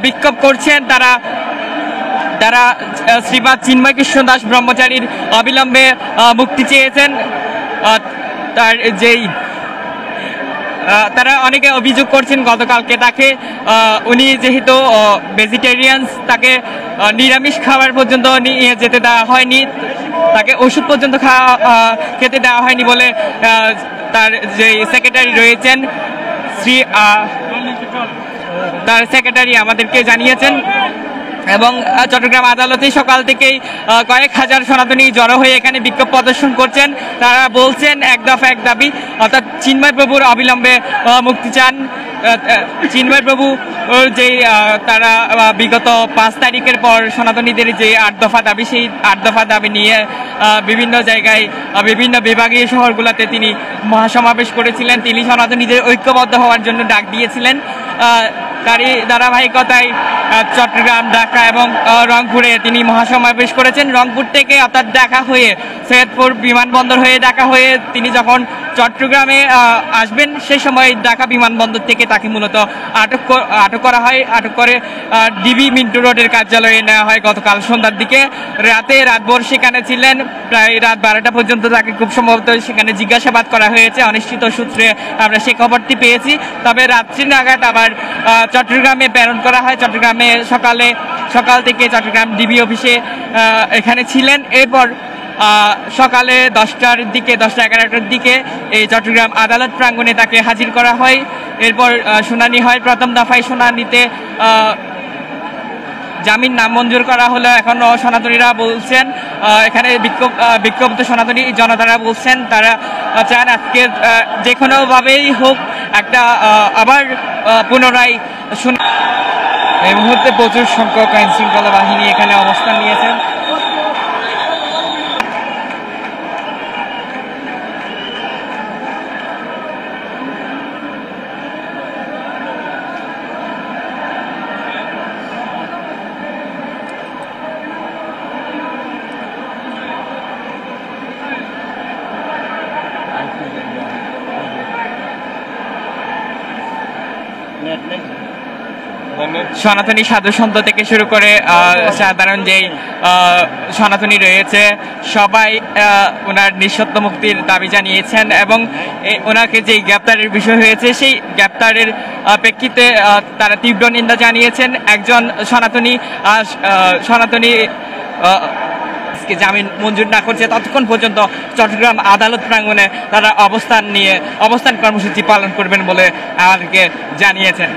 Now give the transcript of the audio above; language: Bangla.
বিক্ষোভ করছেন। তারা শ্রীপাদ চিন্ময় কৃষ্ণ দাস ব্রহ্মচারীর অবিলম্বে মুক্তি চেয়েছেন। তারা অনেকে অভিযোগ করছেন গতকালকে তাকে উনি যেহেতু ভেজিটেরিয়ানস, তাকে নিরামিষ খাবার পর্যন্ত নিয়ে যেতে দেওয়া হয়নি, তাকে ওষুধ পর্যন্ত খেতে দেওয়া হয়নি বলে তার যে সেক্রেটারি রয়েছেন তার সেক্রেটারি আমাদেরকে জানিয়েছেন। এবং চট্টগ্রাম আদালতে সকাল থেকেই কয়েক হাজার সনাতনী জড়ো হয়ে এখানে বিক্ষোভ প্রদর্শন করছেন। তারা বলছেন এক দফা এক দাবি, অর্থাৎ চিন্ময় প্রভুর অবিলম্বে মুক্তি চান। চিন্ময় প্রভু যে তারা বিগত 5 তারিখের পর সনাতনীদের যে 8 দফা দাবি, সেই 8 দফা দাবি নিয়ে বিভিন্ন জায়গায় বিভিন্ন বিভাগীয় শহরগুলোতে তিনি মহাসমাবেশ করেছিলেন। তিনি সনাতনীদের ঐক্যবদ্ধ হওয়ার জন্য ডাক দিয়েছিলেন। তারই ধারাবাহিকতায় চট্টগ্রাম, ঢাকা এবং রংপুরে তিনি মহাসমাবেশ করেছেন। রংপুর থেকে অর্থাৎ ঢাকা হয়ে সৈয়দপুর বিমানবন্দর হয়ে ঢাকা হয়ে তিনি যখন চট্টগ্রামে আসবেন, সেই সময় ঢাকা বিমানবন্দর থেকে তাকে মূলত আটক করা হয়। আটক করে ডিবি মিন্টু রোডের কার্যালয়ে নেওয়া হয় গতকাল সন্ধ্যার দিকে। রাতভর সেখানে ছিলেন, প্রায় রাত 12টা পর্যন্ত তাকে খুব সম্ভবত সেখানে জিজ্ঞাসাবাদ করা হয়েছে। অনিশ্চিত সূত্রে আমরা সেই খবরটি পেয়েছি। তবে রাত্রি নাগাদ আবার চট্টগ্রামে প্রেরণ করা হয়। চট্টগ্রামে সকাল থেকে চট্টগ্রাম ডিবি অফিসে এখানে ছিলেন। এরপর সকালে 10টা-11টার দিকে এই চট্টগ্রাম আদালত প্রাঙ্গণে তাকে হাজির করা হয়। এরপর শুনানি হয়। প্রথম দফায় শুনানিতে জামিন নামঞ্জুর করা হলো। এখনও সনাতনীরা বলছেন, এখানে বিক্ষুব্ধ সনাতনী জনতারা বলছেন তারা চান আজকে যে কোনোভাবেই হোক একটা আবার পুনরায় এই মুহূর্তে প্রচুর সংখ্যক আইন শৃঙ্খলা বাহিনী এখানে অবস্থান নিয়েছেন। সনাতনী সাধু সন্ত থেকে শুরু করে সাধারণ যেই সনাতনী রয়েছে সবাই ওনার নিঃশর্ত মুক্তির দাবি জানিয়েছেন। এবং ওনাকে যেই গ্রেপ্তারের বিষয় হয়েছে, সেই গ্রেপ্তারের প্রেক্ষিতে তারা তীব্র নিন্দা জানিয়েছেন। একজন সনাতনী জামিন মঞ্জুর না করছে ততক্ষণ পর্যন্ত চট্টগ্রাম আদালত প্রাঙ্গণে তারা অবস্থান কর্মসূচি পালন করবেন বলে আমাদেরকে জানিয়েছেন।